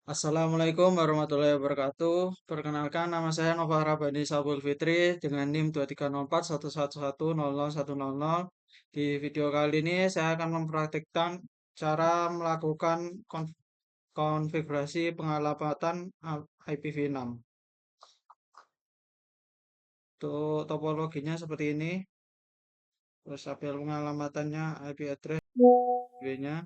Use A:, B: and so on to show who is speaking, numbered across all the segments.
A: Assalamualaikum warahmatullahi wabarakatuh. Perkenalkan, nama saya Nova Rabani Sabul Fitri dengan NIM 2304111001000. Di video kali ini saya akan mempraktikkan cara melakukan konfigurasi pengalamatan IPv6. Untuk topologinya seperti ini, terus tabel pengalamatannya IP address nya.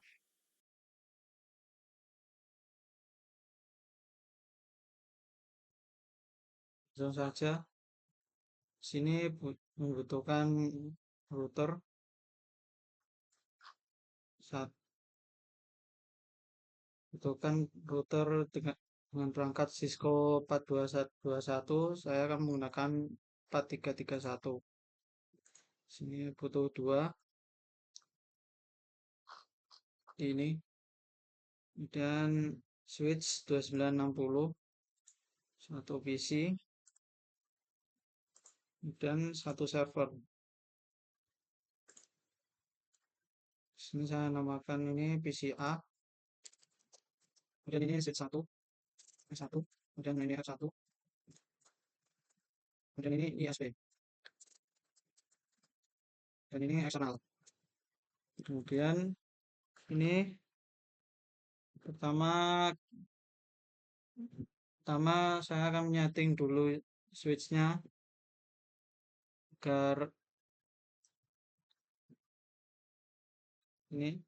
A: Langsung saja, sini membutuhkan router saat itu kan router dengan perangkat Cisco 42121, saya akan menggunakan 4331. Sini butuh dua ini, kemudian switch 2960, satu PC, dan satu server. Sini saya namakan ini PCA, kemudian ini switch 1, S1, kemudian ini R1, kemudian ini ISP, dan ini eksternal. Kemudian ini pertama pertama saya akan menyeting dulu switchnya agar ini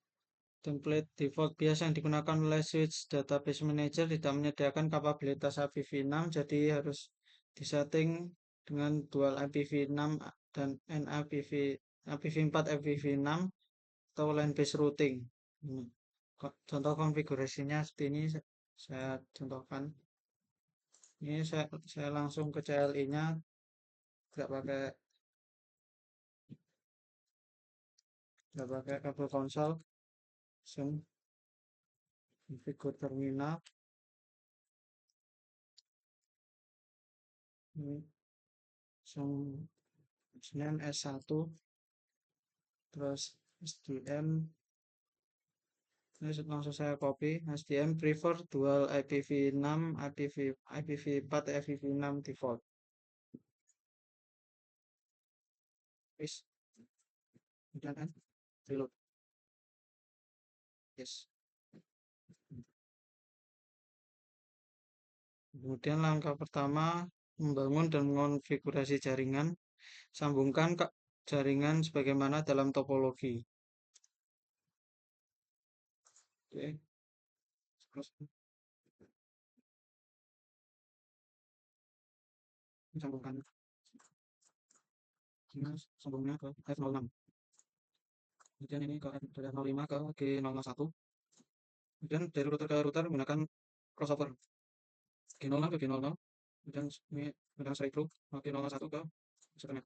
A: template default bias yang digunakan oleh Switch Database Manager tidak menyediakan kapabilitas IPv6, jadi harus disetting dengan dual IPv6 dan NIPv IPv4 IPv6 atau line based routing. Contoh konfigurasinya seperti ini saya contohkan. Ini saya langsung ke CLI-nya, nggak pakai kabel konsol, langsung konfigur terminal. Ini langsung S1, terus SDM, ini langsung saya copy. SDM prefer dual IPv6 IPv4 IPv6 default. Please, kemudian kan reload. Yes. Kemudian langkah pertama, membangun dan mengonfigurasi jaringan. Sambungkan ke jaringan sebagaimana dalam topologi. Oke, terus sambungkan. Ini sambungnya ke F06. Kemudian ini ke F05 ke G001. Kemudian dari router ke router menggunakan crossover G00 ke G00. Kemudian ini menggunakan straight through G01 ke Ethernet.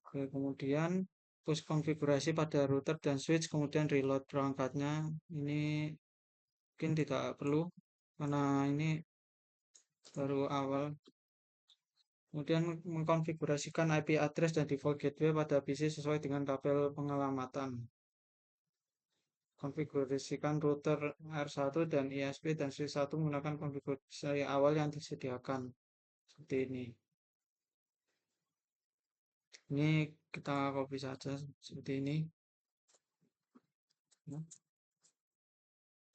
A: Oke, kemudian push konfigurasi pada router dan switch, kemudian reload perangkatnya. Ini mungkin tidak perlu karena ini baru awal. Kemudian mengkonfigurasikan IP address dan default gateway pada PC sesuai dengan tabel pengalamatan. Konfigurasikan router R1 dan ISP dan switch 1 menggunakan konfigurasi awal yang disediakan. Seperti ini. Ini kita copy saja seperti ini. Ya,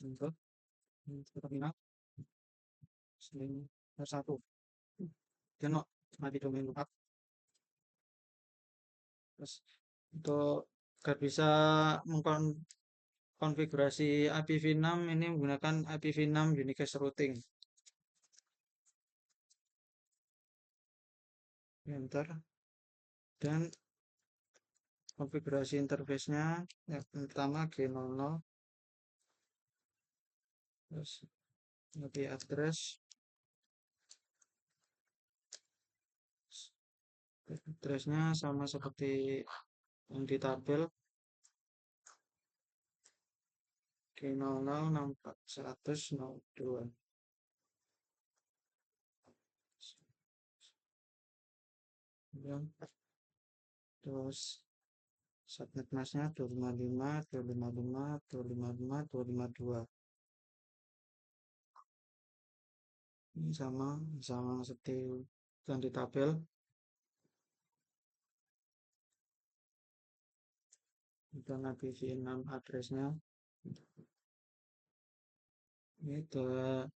A: untuk terminal sling R1. Dan mati domain lookup. Terus untuk agar bisa mengkonfigurasi IPv6 ini menggunakan IPv6 unicast routing. Enter. Dan konfigurasi interface-nya yang pertama G00, terus IP address, address-nya sama seperti yang di tabel G00641002. Terus subnet mask-nya 255 255 255 252. Ini sama sama seperti yang di tabel. Dan IPv6 addressnya ini 2001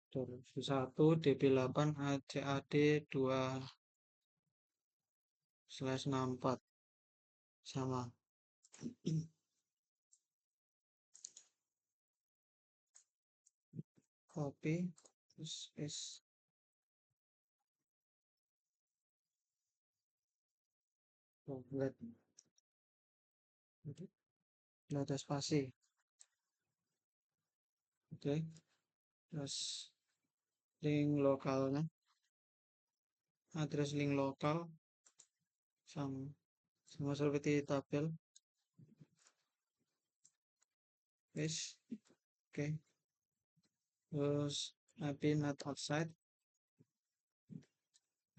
A: DB8 ACAD 2/64 sama. Copy terus paste. Lihat, nggak ada spasi. Oke, terus link lokalnya, address link lokal sama sama seperti tabel. Paste. Oke, terus IP not outside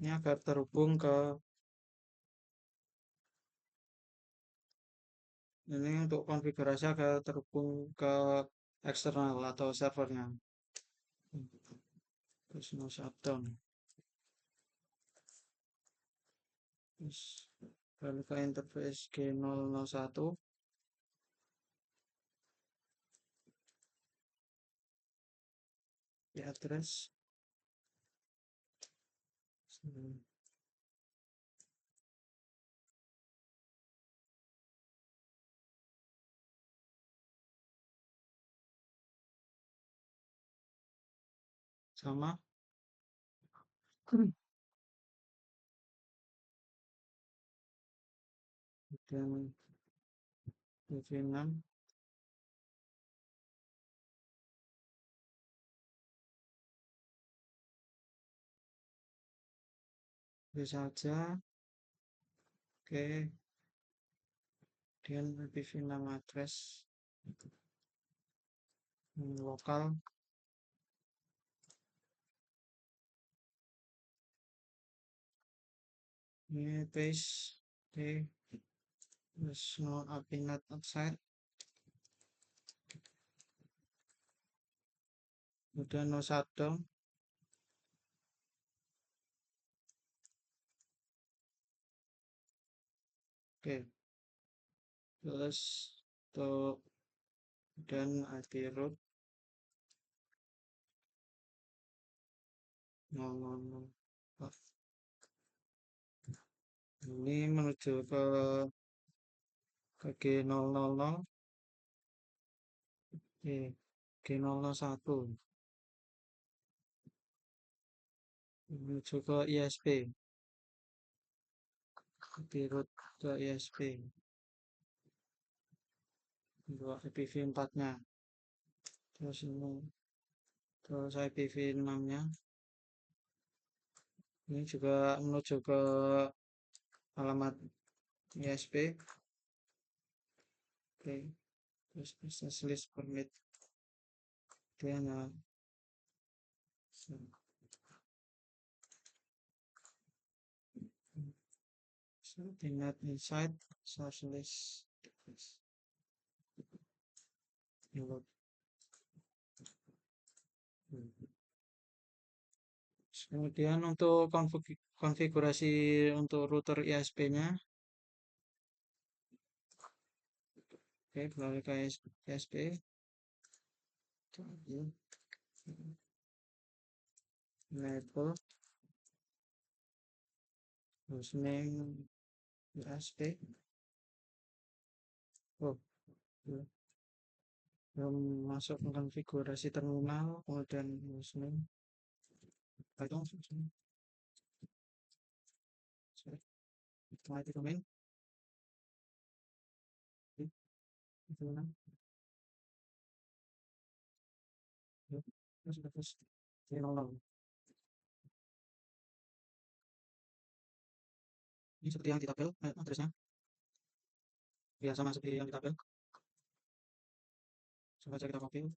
A: ini agar terhubung ke ini untuk konfigurasi agar terhubung ke eksternal atau servernya. Terus no shutdown. Terus balik ke interface G001. Di address sama. Kemudian DV6 bisa saja. Oke, kemudian IPv6 address lokal ini paste. Oke, terus no IP not outside, kemudian no shutdown. Oke, terus untuk dan IP root 000. Ini menuju ke G000, G001 menuju ke ISP, root ke ISP untuk IPv4 nya. Terus ini terus IPv6 nya ini juga menuju ke alamat ISP. Oke, terus business list permit dia nya net inside source list. Kemudian untuk konfigurasi untuk router ISP-nya, oke, beralih ke ISP, enable hostname ISP. Oh, belum masuk konfigurasi terminal, kemudian hostname. Itu sorry, domain. Itu terus ini seperti yang di tabel addressnya ya sama seperti yang di tabel. Coba kita copy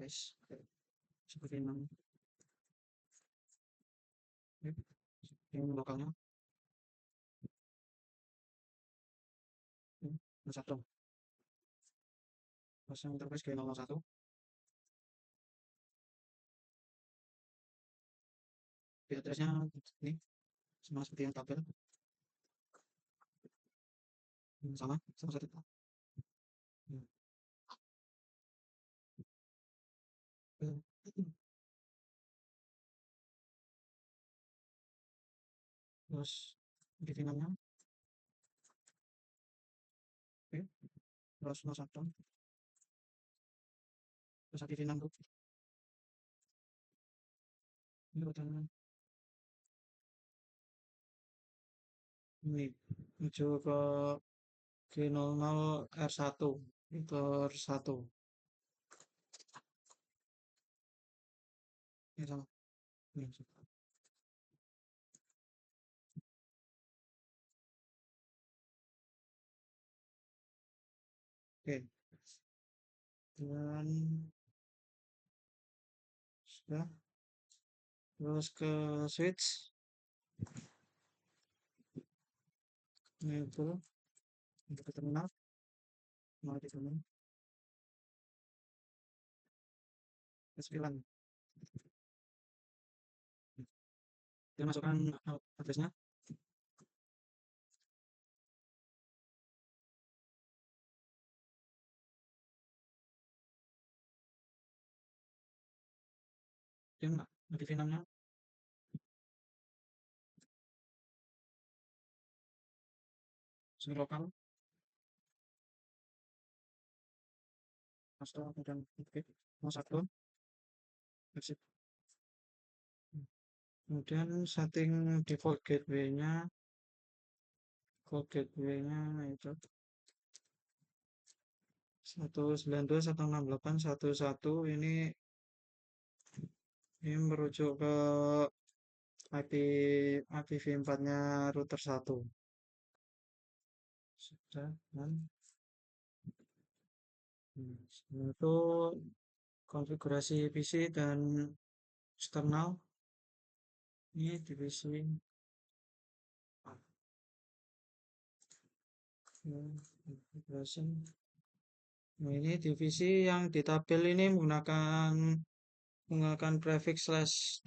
A: paste seperti ini. Ini lokalnya satu. pasang interface G001 di addressnya ini sama seperti yang tabel sama sama satu. Hmm. Terus di finalnya oke, terus 01 terus di final tuh ini urutan ini menuju ke G00R1 Victor 1 ini sama ini. Oke, dan sudah terus ke switch ini itu untuk ke terminal mau di terminal ke 9 dia masukkan addressnya dia di finalnya sini lokal master kemudian oke mau satu exit. Kemudian setting default gateway-nya itu 192.168.1.1 ini merujuk ke IP IPv4-nya router 1 sudah dan itu konfigurasi PC dan eksternal ini di PC konfigurasi. Nah, ini divisi yang di tabel ini menggunakan prefix /30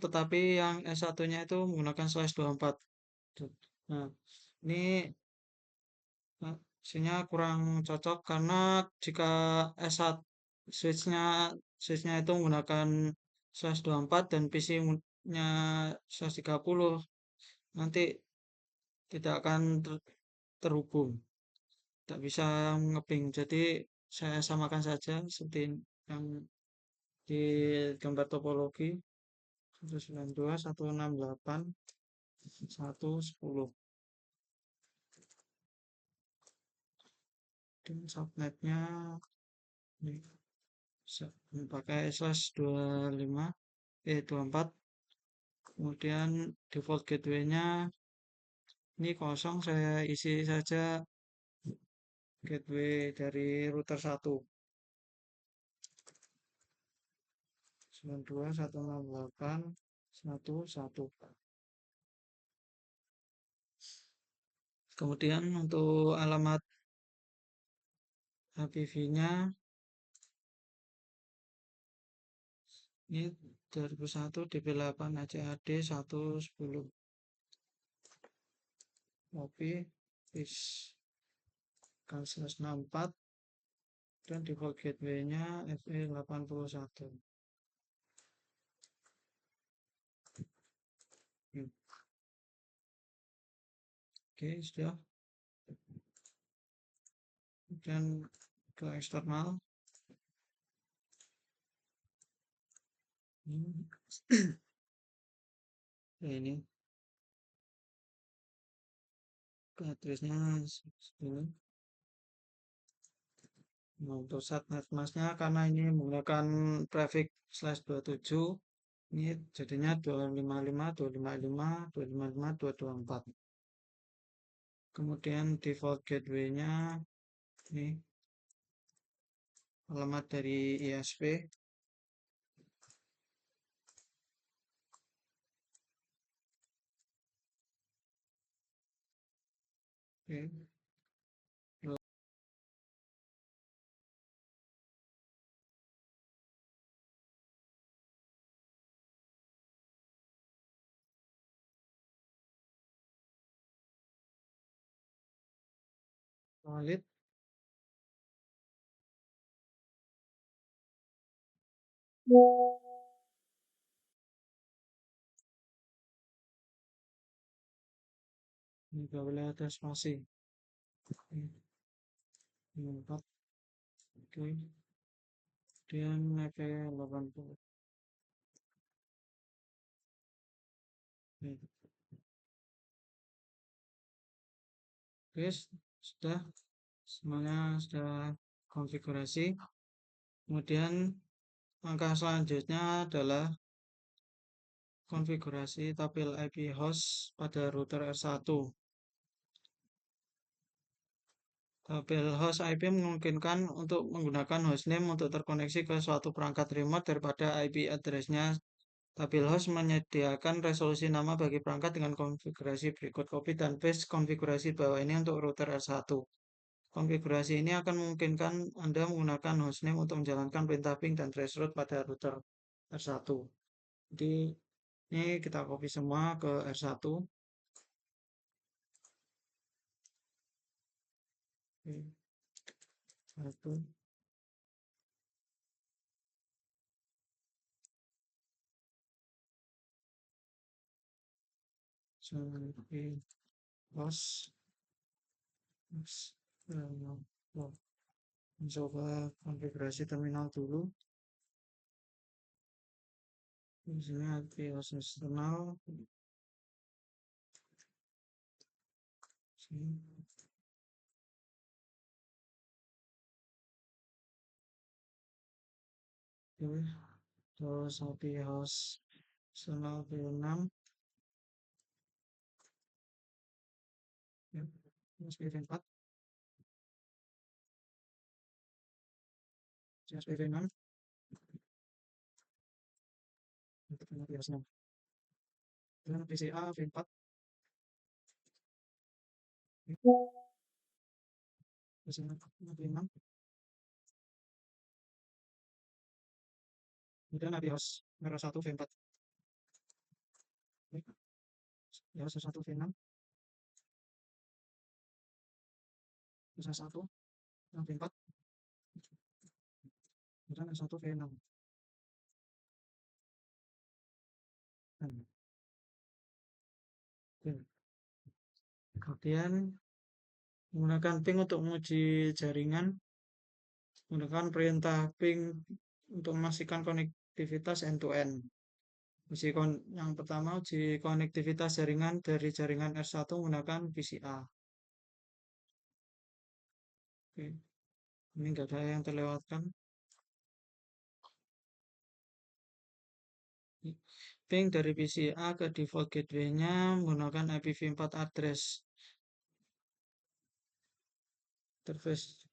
A: tetapi yang S1-nya itu menggunakan /24. Nah, ini hasilnya kurang cocok karena jika S1 switch-nya switch-nya itu menggunakan /24 dan PC-nya /30 nanti tidak akan terhubung, tidak bisa ngeping. Jadi saya samakan saja seperti yang di gambar topologi 192.168.1.10 dan subnetnya ini pakai /24 kemudian default gateway-nya ini kosong saya isi saja gateway dari router 1 92.168.1.1 kemudian untuk alamat HPV-nya ini 2001 DP8 ACAD 110 copy paste /64 dan default gateway-nya FE81. Oke, sudah. Dan ke eksternal. Ini ke addressnya ini. Nah, untuk subnet masnya karena ini menggunakan prefix /27 ini jadinya 255.255.255.224. Kemudian default gateway-nya ini alamat dari ISP oke. valid. Ini gak boleh ada spasi. Ini 4. Oke. Kemudian IP 80. Oke, sudah semuanya sudah konfigurasi. Kemudian langkah selanjutnya adalah konfigurasi tabel IP host pada router R1. Tabel host IP memungkinkan untuk menggunakan hostname untuk terkoneksi ke suatu perangkat remote daripada IP address-nya. Tabel host menyediakan resolusi nama bagi perangkat dengan konfigurasi berikut. Copy dan paste konfigurasi bawah ini untuk router R1. Konfigurasi ini akan memungkinkan Anda menggunakan hostname untuk menjalankan perintah ping dan traceroute pada router R1. Jadi ini kita copy semua ke R1. Satu. Sampai host. Mencoba konfigurasi terminal dulu. Di sini IP host eksternal. Sini. Oke. Terus IP host eksternal P6. Ya. Terus P4. Terus P6. Untuk IP host 6. Dan PCA V4. PCA V6. Kemudian IP host merah 1 V4. Ya, host 1 V6. Bisa 1 yang V4. Kemudian S1 V6. Kemudian menggunakan ping untuk menguji jaringan, menggunakan perintah ping untuk memastikan konektivitas end-to-end. Yang pertama, uji konektivitas jaringan dari jaringan R1 menggunakan PCA. Oke. Ini enggak ada yang terlewatkan. Ping dari PCA ke default gateway-nya menggunakan IPv4 address. Interface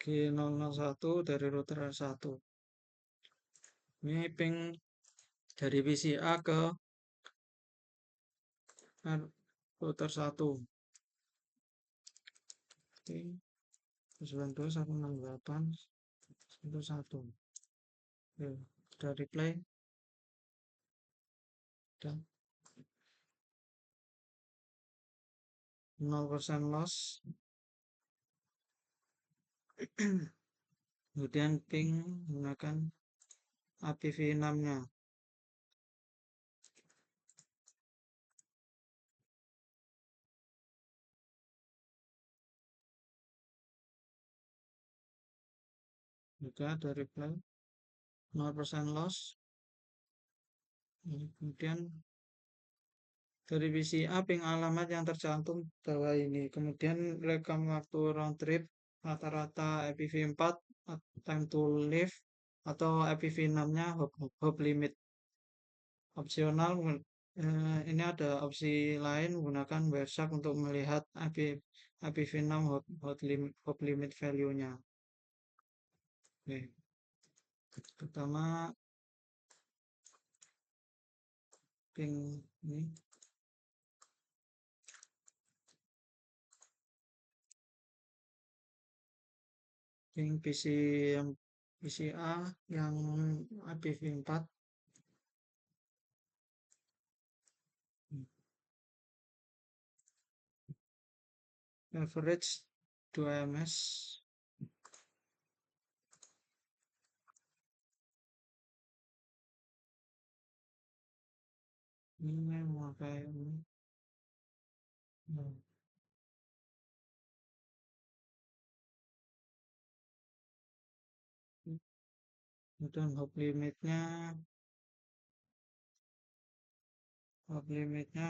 A: G001 dari router R1. Ini ping dari PCA ke router 1. Oke. 92.168.1. Oke, sudah reply. Dan 0% loss. Kemudian ping menggunakan IPv6-nya. Juga ada reply 0% loss. Kemudian dari PCA ping alamat yang tercantum bawah ini. Kemudian rekam waktu round trip rata-rata IPv4 time to live atau IPv6-nya hop limit. Opsional ini ada opsi lain menggunakan Wireshark untuk melihat IPv6 hop limit value-nya. Oke. Pertama ping ini ping PCA yang IPv4 average 2ms. Ini memakai ini. Nah, kemudian hop limitnya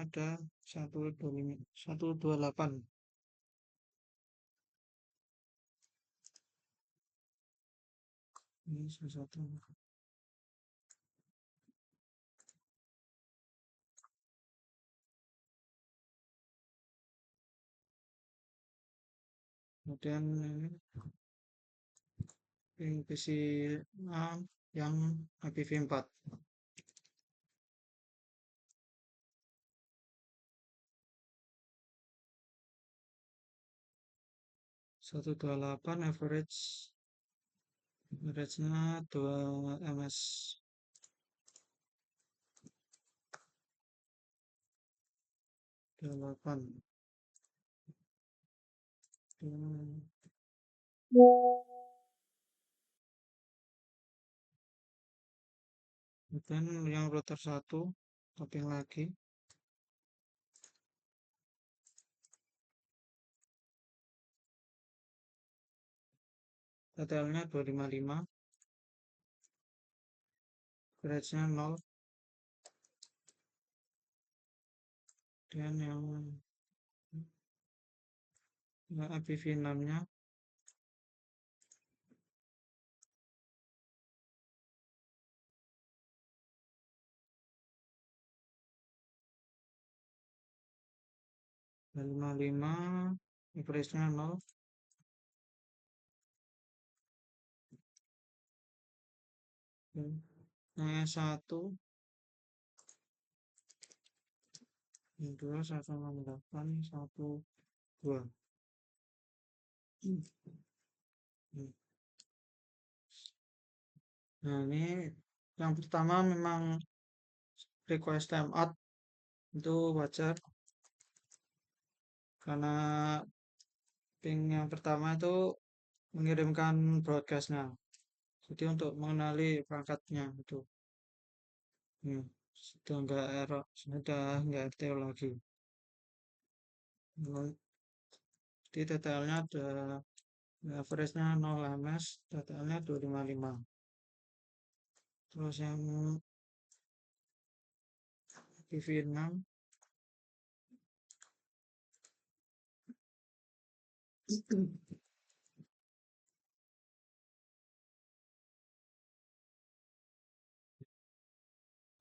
A: ada 128. Ini salah satu. Kemudian ini ping PC6 yang IPv4. 128 average-nya 2 ms. 28. Kemudian yang router 1 topping lagi. TTL-nya 255. Average-nya 0. Dan yang IPv6-nya 255, average-nya 0. Yang 1 yang 2 168 12. Nah, ini yang pertama memang request timeout itu wajar karena ping yang pertama itu mengirimkan broadcastnya. Jadi untuk mengenali perangkatnya itu. Hmm, sudah enggak error, sudah enggak RTO lagi. Jadi TTL-nya ada average-nya 0 ms, TTL-nya 255. Terus yang PV6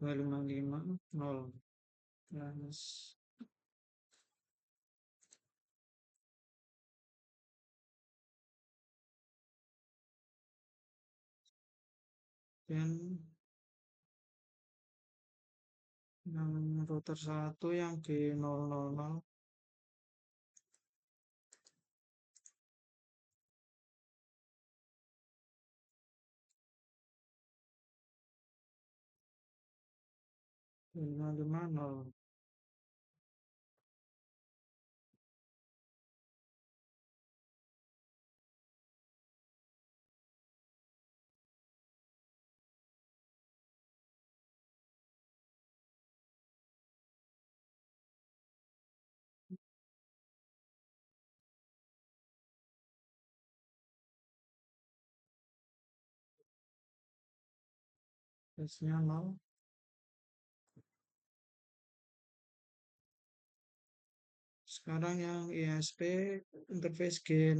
A: 255 0 ms. Dan yang router 1 yang G000 550. Average-nya 0. Sekarang yang ISP interface G000.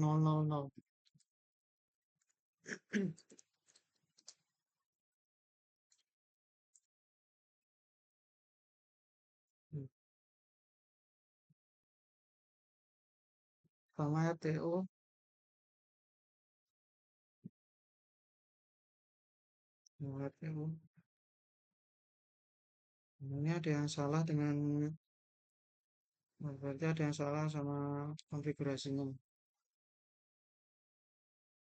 A: Pertama RTO. RTO. Ini ada yang salah dengan, berarti ada yang salah sama konfigurasinya.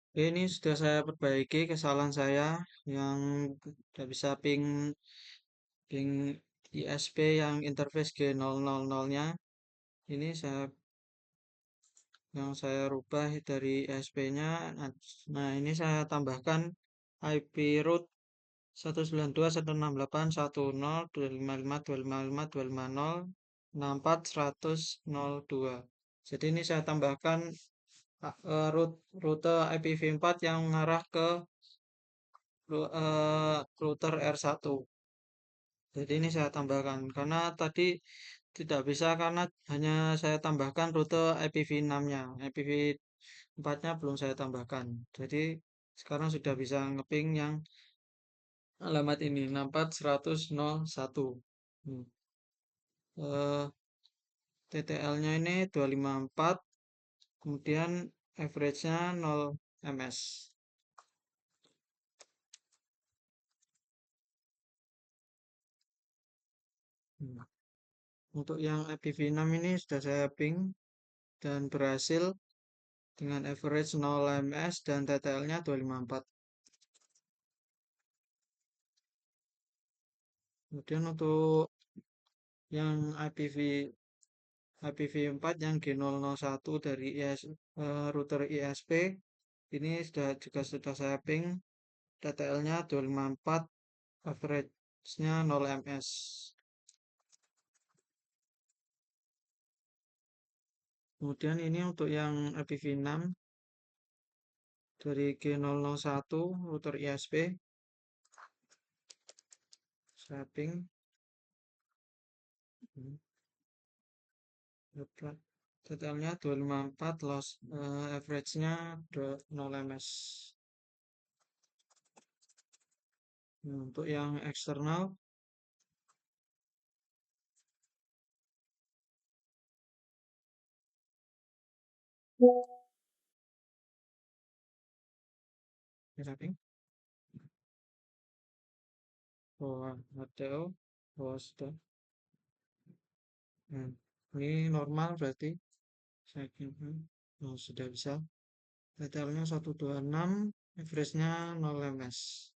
A: Oke, ini sudah saya perbaiki kesalahan saya yang tidak bisa ping ISP yang interface G000-nya. Ini saya yang saya rubah dari ESP-nya. Nah, ini saya tambahkan IP root 192.168.1.0.255.255.255.064.100.02. Jadi ini saya tambahkan rute IPv4 yang mengarah ke router R1. Jadi ini saya tambahkan karena tadi tidak bisa karena hanya saya tambahkan rute IPv6-nya. IPv4-nya belum saya tambahkan. Jadi sekarang sudah bisa ngeping yang alamat ini 64.100.01. TTL-nya ini 254, kemudian average-nya 0 ms. Untuk yang IPv6 ini sudah saya ping dan berhasil dengan average 0 ms dan TTL-nya 254. Kemudian untuk yang IPv4 yang G001 dari router ISP ini juga sudah saya ping, TTL-nya 254, average-nya 0 ms. Kemudian ini untuk yang IPv6 dari G001 router ISP saya ping. TTL-nya 254, loss average-nya 0 ms. Untuk yang eksternal kita ping. Oh, HTO. Oh, sudah. Ini normal berarti. Saya kira oh, sudah bisa. TTL-nya 126, average-nya 0 ms.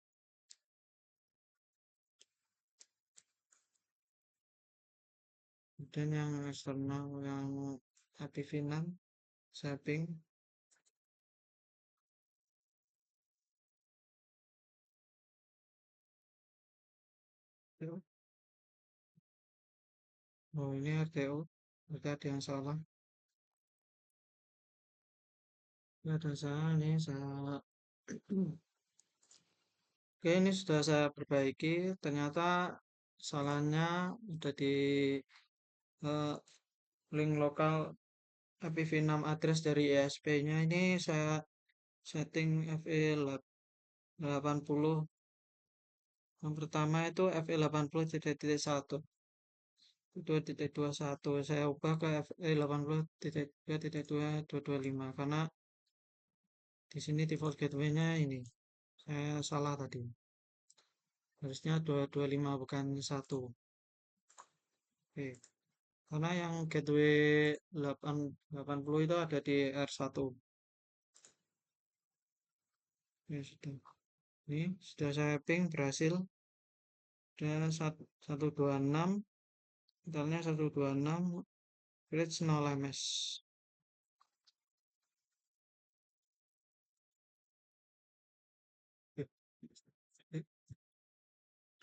A: Kemudian yang eksternal yang IPv6 saya ping. Oh, ini RTO. Berarti ada yang salah. Ini ada salah, ini saya. Oke, ini sudah saya perbaiki. Ternyata salahnya udah di eh, link lokal IPv6 address dari ESP-nya ini saya setting FE 80. Yang pertama itu FE 80.1, 2.21. Saya ubah ke FE 80.2.2.225 karena di sini default gateway-nya ini saya salah tadi. Harusnya 225 bukan 1. Oke. Karena yang gateway 80 itu ada di R1. Ya sudah. Ini sudah saya ping berhasil. Sudah 126. Totalnya 126. Reach 0 ms.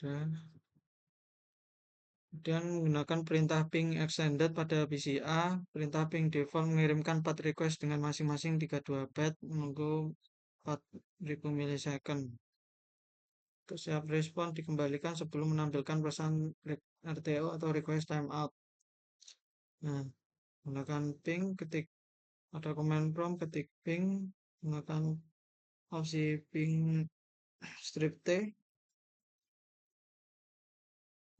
A: Dan kemudian menggunakan perintah ping extended pada PCA, perintah ping default mengirimkan 4 request dengan masing-masing 32 byte menunggu 4000 milisecond. Untuk siap respon dikembalikan sebelum menampilkan pesan RTO atau request timeout. Nah, menggunakan ping, ketik ada command prompt, ketik ping, menggunakan opsi ping strip T,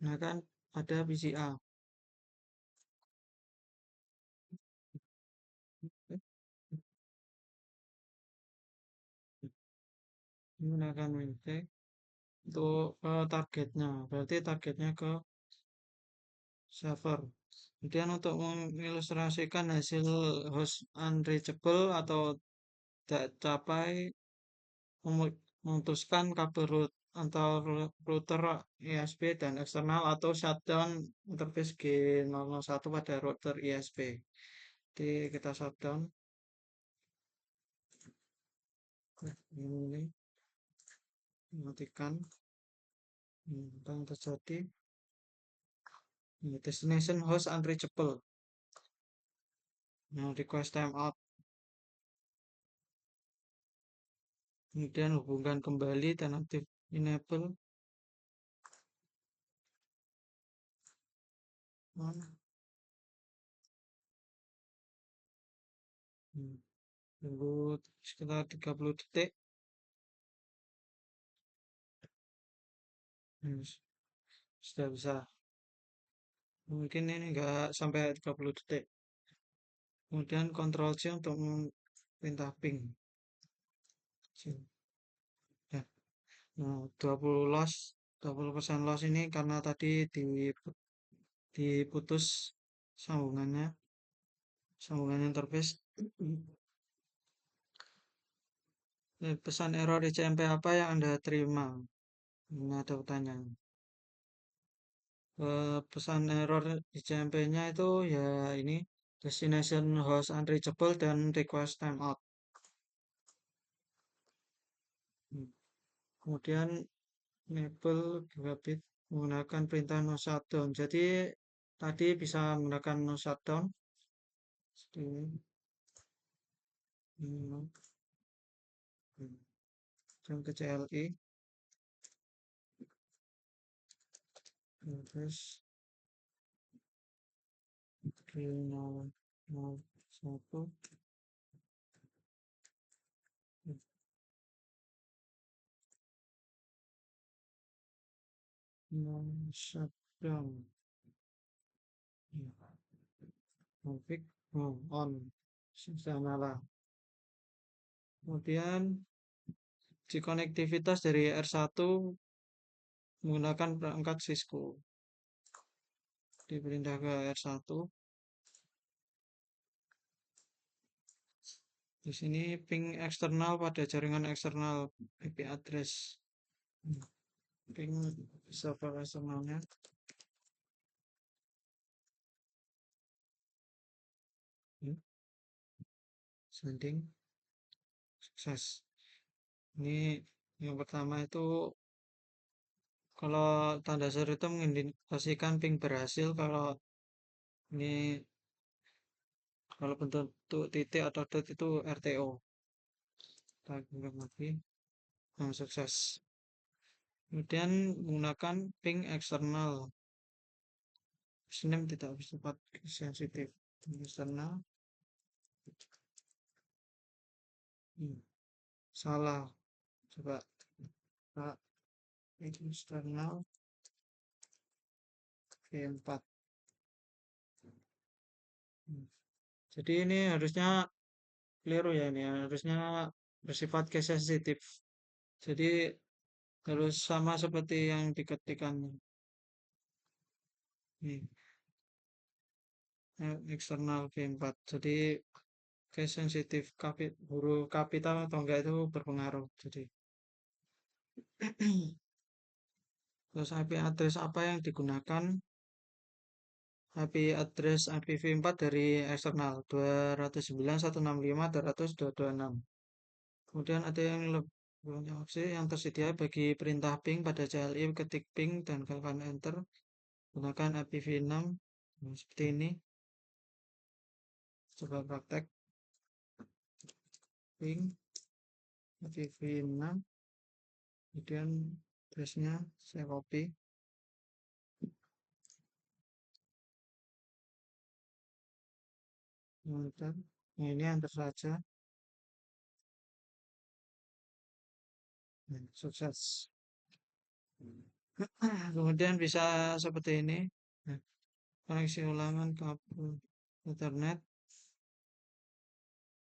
A: gunakan ada PCA. Menggunakan WinTech untuk targetnya, berarti targetnya ke server. Kemudian untuk mengilustrasikan hasil host unreachable atau tidak capai, memutuskan kabel root antar router ISP dan eksternal atau shutdown interface G001 pada router ISP. Jadi kita shutdown. ini matikan yang terjadi. Destination host unreachable. Nah, request timeout. Kemudian hubungkan kembali dan aktif enable. Tunggu sekitar 30 detik. Sudah bisa. Mungkin ini enggak sampai 30 detik. Kemudian Ctrl C untuk perintah ping. Ya. Nah, 20% loss ini karena tadi diputus sambungannya, sambungan interface. Pesan error di CMP apa yang Anda terima? Ini ada pertanyaan. Pesan error di CMP-nya itu ya ini destination host unreachable dan request timeout. Kemudian enable gigabit menggunakan perintah no shutdown. Jadi tadi bisa menggunakan no shutdown. Dan ke CLI. Terus 001 shutdown. Config on. Sudah nyala. Kemudian di konektivitas dari R1 menggunakan perangkat Cisco. Diperintah ke R1. Di sini ping eksternal pada jaringan eksternal IP address. Ping server eksternalnya. Sending sukses. Ini yang pertama itu kalau tanda seru itu mengindikasikan ping berhasil. Kalau ini kalau bentuk titik atau dot itu RTO. Kita gunakan lagi. Nah, sukses. Kemudian menggunakan ping eksternal. Username tidak bersifat sensitif. Eksternal. Salah. Coba Pak eksternal V4. Jadi ini harusnya keliru ya, ini harusnya bersifat case sensitif. Jadi harus sama seperti yang diketikkan ini eksternal V4. Jadi case sensitif huruf kapital atau enggak itu berpengaruh. Jadi terus IP address apa yang digunakan? IP address IPv4 dari eksternal 299.165.200.226. Kemudian ada yang lebih opsi yang tersedia bagi perintah ping pada CLI, ketik ping dan tekan enter gunakan IPv6 seperti ini. Coba praktek ping IPv6, kemudian addressnya saya copy. Nah, ini enter saja. Sukses. Kemudian bisa seperti ini. Koneksi ulangan kabel internet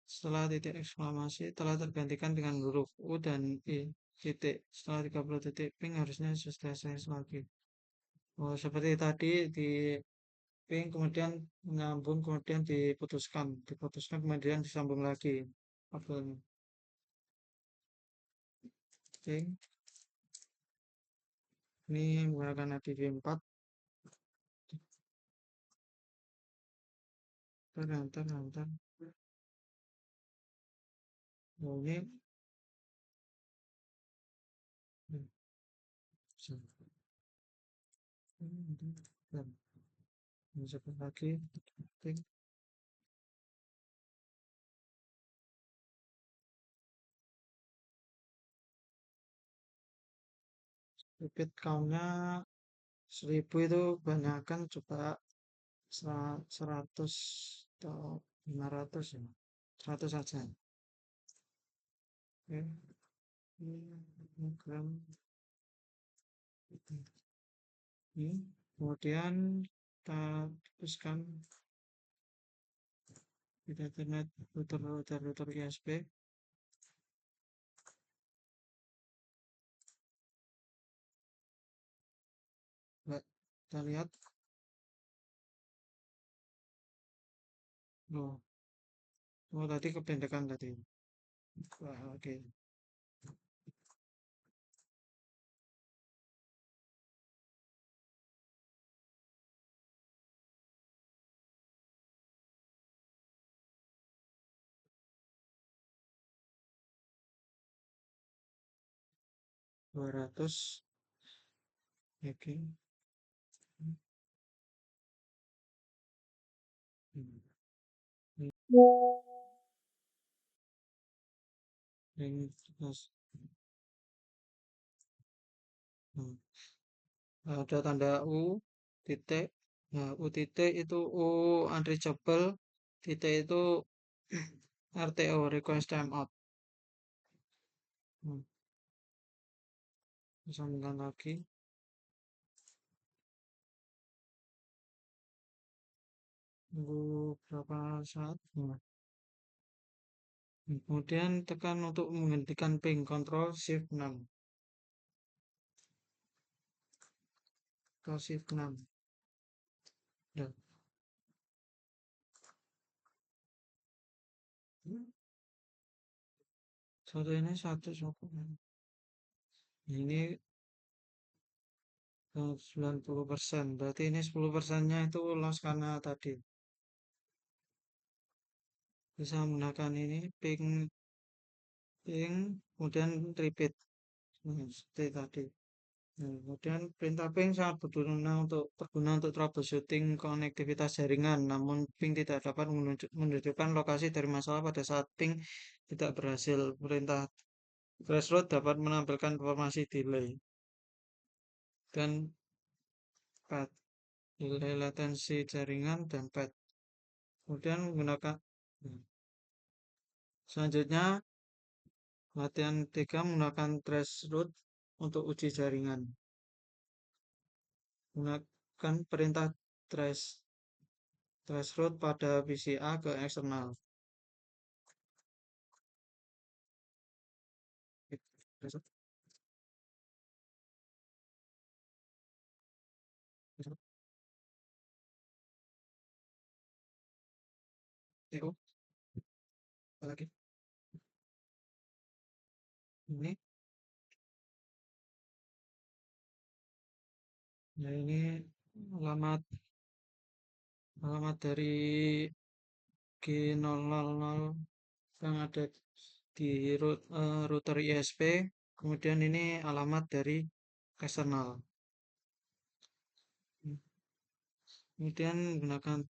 A: setelah titik eksklamasi telah tergantikan dengan huruf U dan I titik. Setelah 30 detik ping harusnya sudah selesai lagi. Oh, seperti tadi di ping kemudian menyambung kemudian diputuskan kemudian disambung lagi kabelnya. Ping ini menggunakan IPv4. Enter. Oh, ini Dan masukkan lagi penting repeat countnya 1000 itu banyakkan coba 100 atau 500 ya, 100 saja. Oke, ini gram ini, kemudian kita teruskan kita internet router ISP. Kita lihat, oh, tadi kependekan tadi. Wah, oke. 200, oke. Hmm. Ini terus, hmm. Ada tanda U titik. Nah, U titik itu U unreachable, titik itu RTO request timeout. Hmm. Sambungkan lagi. Tunggu berapa saat. Nah, kemudian tekan untuk menghentikan ping, Ctrl Shift 6. Ctrl Shift 6. Nah, satu ini satu. Ini 90%. Berarti ini 10%-nya itu loss karena tadi. Bisa menggunakan ini ping, kemudian repeat. Nah, seperti tadi. Nah, kemudian perintah ping sangat berguna untuk troubleshooting konektivitas jaringan, namun ping tidak dapat menunjukkan lokasi dari masalah pada saat ping tidak berhasil. Perintah threshold dapat menampilkan informasi delay dan path, delay latensi jaringan dan path. Kemudian menggunakan selanjutnya latihan 3 menggunakan threshold untuk uji jaringan. Gunakan perintah threshold pada PCA ke eksternal. TO apalagi ini, ya ini alamat alamat dari G000 yang ada di router ISP. Kemudian ini alamat dari eksternal. Kemudian menggunakan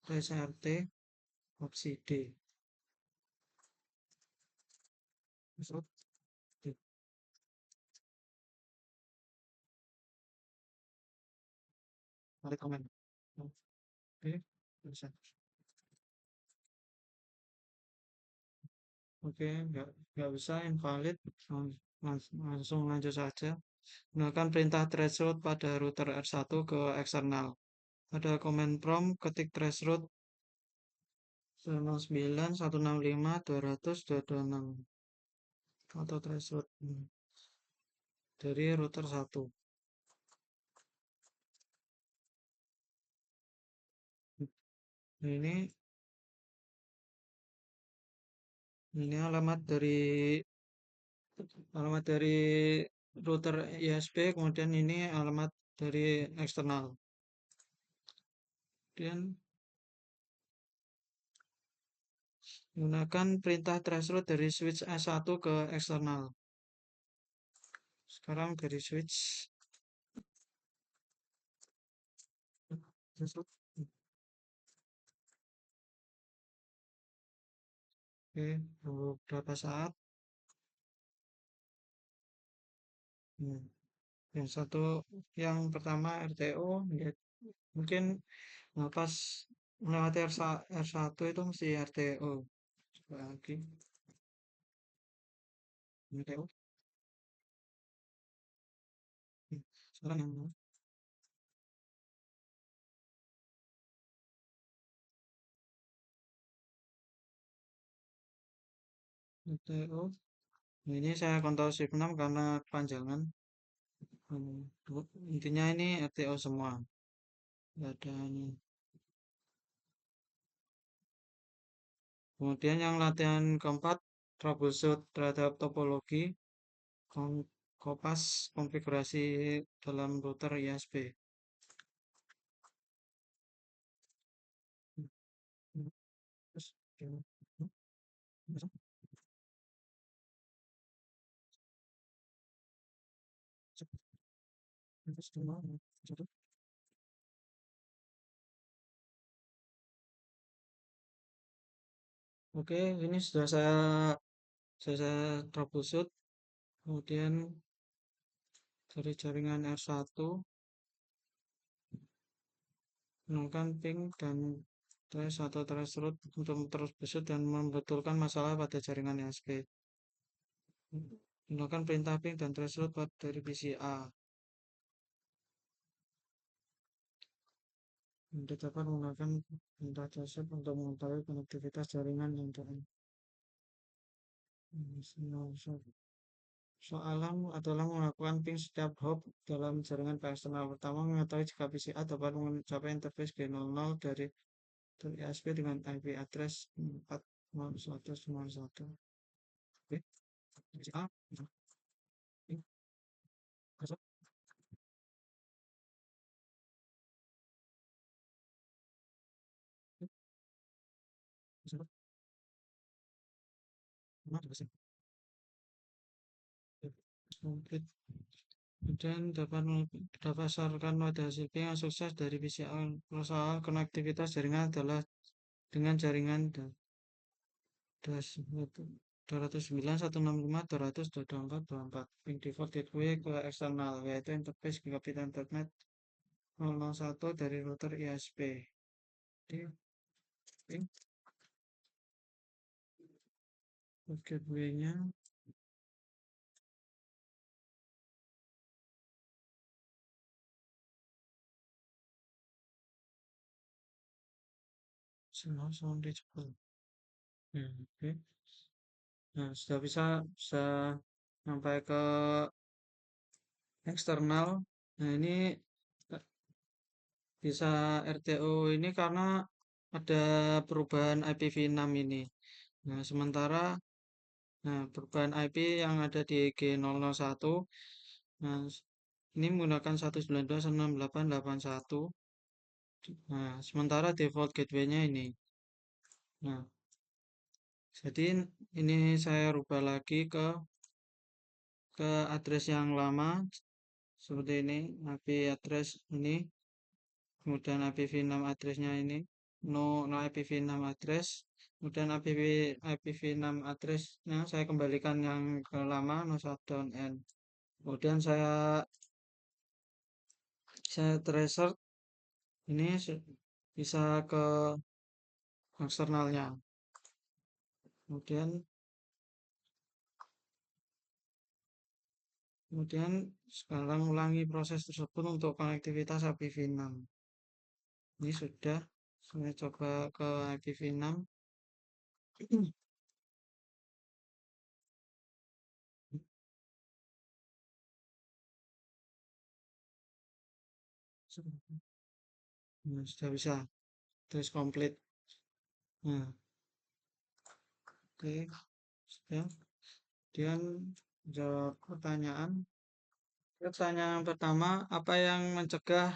A: TRT opsi D. Masuk. Balik komen. Oke, bisa. Oke, nggak bisa invalid. Langsung lanjut saja. Gunakan perintah threshold pada router R1 ke eksternal. Ada command prompt, ketik threshold 109, 165, 200, 226 atau threshold dari router 1. Ini alamat dari router ISP, kemudian ini alamat dari eksternal. Kemudian gunakan perintah threshold dari switch S1 ke eksternal. Sekarang dari switch Threshold. Oke, beberapa saat. Hmm. Yang satu, yang pertama RTO, ya, mungkin pas melewati R1 itu mesti RTO. Coba lagi, RTO. Sekarang yang mana? RTO. Ini saya Ctrl Shift 6 karena kepanjangan. Hmm, intinya ini RTO semua. Nggak ada ini. Kemudian yang latihan keempat, troubleshoot terhadap topologi, kopas konfigurasi dalam router ISP. Terus, Oke, ini sudah saya troubleshoot. Kemudian dari jaringan R1 menemukan ping dan trace atau traceroute untuk troubleshoot dan membetulkan masalah pada jaringan ISP. Gunakan perintah ping dan traceroute dari PCA. Dapat menggunakan perintah traceroute untuk mengetahui konektivitas jaringan yang terhubung. Soalan adalah melakukan ping setiap hop dalam jaringan ke eksternal. Pertama, mengetahui jika PCA dapat mencapai interface G00 dari ISP dengan IP address 40191. Oke, PCA. Ping, masuk, masuk, mana jelasin. Komplit. Kemudian berdasarkan pada hasil ping yang sukses dari PCA, soal konektivitas jaringan adalah dengan jaringan 209.165.200.24 ping default gateway ke eksternal, yaitu interface gigabit internet 001 dari router ISP. Jadi ping gateway-nya sound reachable. Oke. Nah, sudah bisa sampai ke eksternal. Nah, ini bisa RTO ini karena ada perubahan IPv6 ini. Nah, sementara perubahan IP yang ada di G001. Nah, ini menggunakan 192.168.81. Nah, sementara default gateway-nya ini. Nah, jadi ini saya rubah lagi ke address yang lama seperti ini, IP address ini, kemudian IPv6 addressnya ini, no IPv6 address, kemudian IPv6 addressnya saya kembalikan yang ke lama, no shutdown n. Kemudian saya tracer ini bisa ke eksternalnya. Kemudian sekarang ulangi proses tersebut untuk konektivitas IPv6. Ini sudah saya coba ke IPv6. Nah, sudah bisa terus komplit. Nah, oke, sudah. Kemudian jawab pertanyaan. Pertanyaan pertama, apa yang mencegah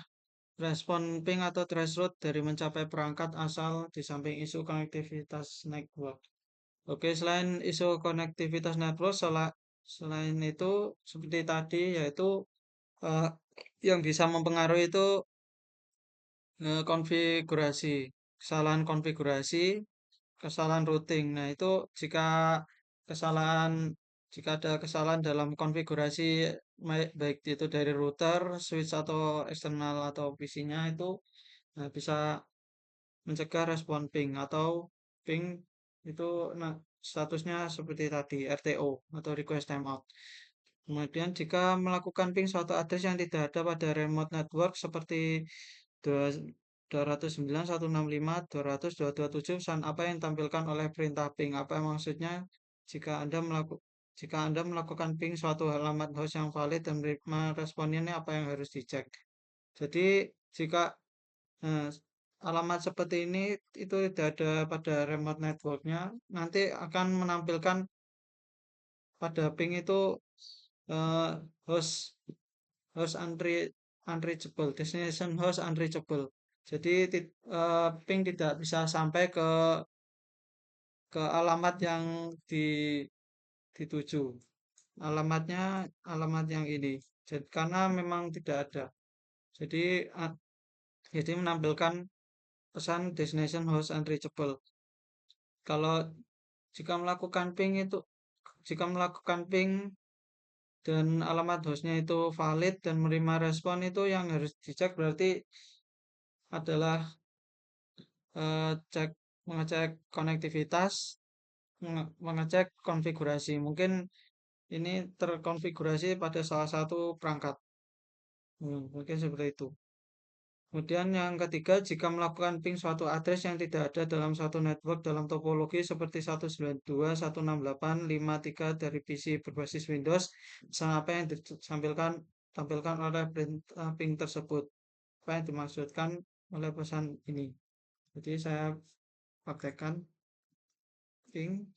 A: respon ping atau threshold dari mencapai perangkat asal di samping isu konektivitas network? Oke, selain isu konektivitas network, selain itu seperti tadi yaitu eh, yang bisa mempengaruhi itu konfigurasi, kesalahan konfigurasi, kesalahan routing. Nah, itu jika kesalahan jika ada kesalahan dalam konfigurasi baik itu dari router, switch atau eksternal atau PC-nya itu bisa mencegah respon ping atau ping itu nah, statusnya seperti tadi RTO atau request timeout. Kemudian jika melakukan ping suatu address yang tidak ada pada remote network seperti 209.165.200.227 pesan apa yang ditampilkan oleh perintah ping? Apa yang maksudnya jika Anda melakukan ping suatu halamat host yang valid dan menerima responnya ini apa yang harus dicek? Jadi jika Nah, alamat seperti ini itu tidak ada pada remote networknya, nanti akan menampilkan pada ping itu eh, host host unreachable, destination host unreachable. Jadi ping tidak bisa sampai ke alamat yang dituju. Alamatnya alamat yang ini. Jadi, karena memang tidak ada. Jadi jadi menampilkan pesan destination host unreachable. Kalau jika melakukan ping itu jika melakukan ping dan alamat hostnya itu valid dan menerima respon itu yang harus dicek berarti adalah cek mengecek konektivitas, mengecek konfigurasi. Mungkin ini terkonfigurasi pada salah satu perangkat. Mungkin seperti itu. Kemudian yang ketiga, jika melakukan ping suatu address yang tidak ada dalam suatu network dalam topologi seperti 192.168.53 dari PC berbasis Windows, pesan apa yang tampilkan oleh perintah ping tersebut? Apa yang dimaksudkan oleh pesan ini? Jadi saya praktekkan ping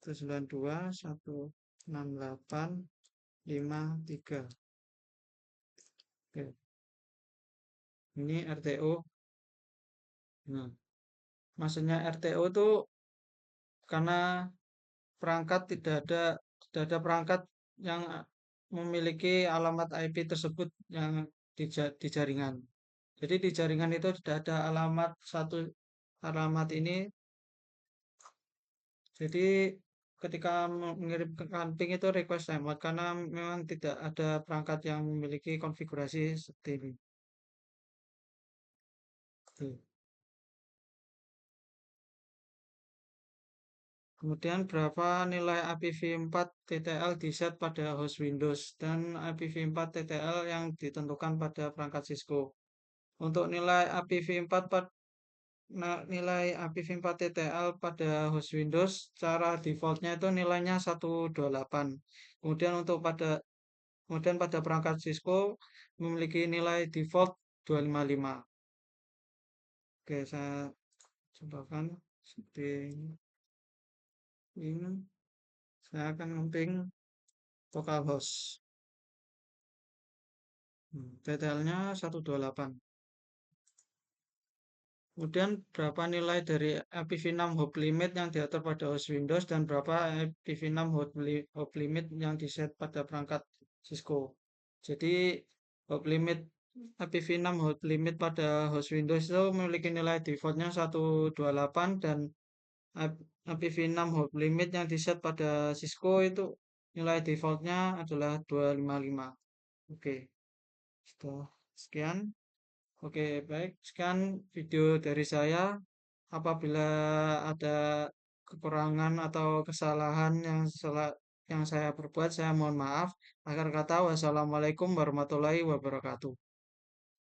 A: 192.168.53. Oke, ini RTO. Nah, maksudnya RTO itu karena perangkat tidak ada perangkat yang memiliki alamat IP tersebut yang di jaringan. Jadi di jaringan itu tidak ada alamat ini. Jadi ketika mengirimkan ping itu request timeout karena memang tidak ada perangkat yang memiliki konfigurasi seperti ini. Tuh. Kemudian berapa nilai IPv4 TTL di set pada host Windows dan IPv4 TTL yang ditentukan pada perangkat Cisco. Untuk nilai IPv4 TTL pada host Windows cara defaultnya itu nilainya 128. Kemudian pada perangkat Cisco memiliki nilai default 255. Oke, saya cobakan seperti ini. Saya akan ngepping localhost. TTL-nya 128. Kemudian berapa nilai dari IPv6 hop limit yang diatur pada host Windows dan berapa IPv6 hop limit yang diset pada perangkat Cisco. Jadi hop limit IPv6 hop limit pada host Windows itu memiliki nilai defaultnya 128 dan IPv6 hop limit yang diset pada Cisco itu nilai defaultnya adalah 255. Oke, sekian. Oke, baik. Sekian video dari saya. Apabila ada kekurangan atau kesalahan yang saya perbuat, saya mohon maaf. Akhir kata, wassalamualaikum warahmatullahi wabarakatuh.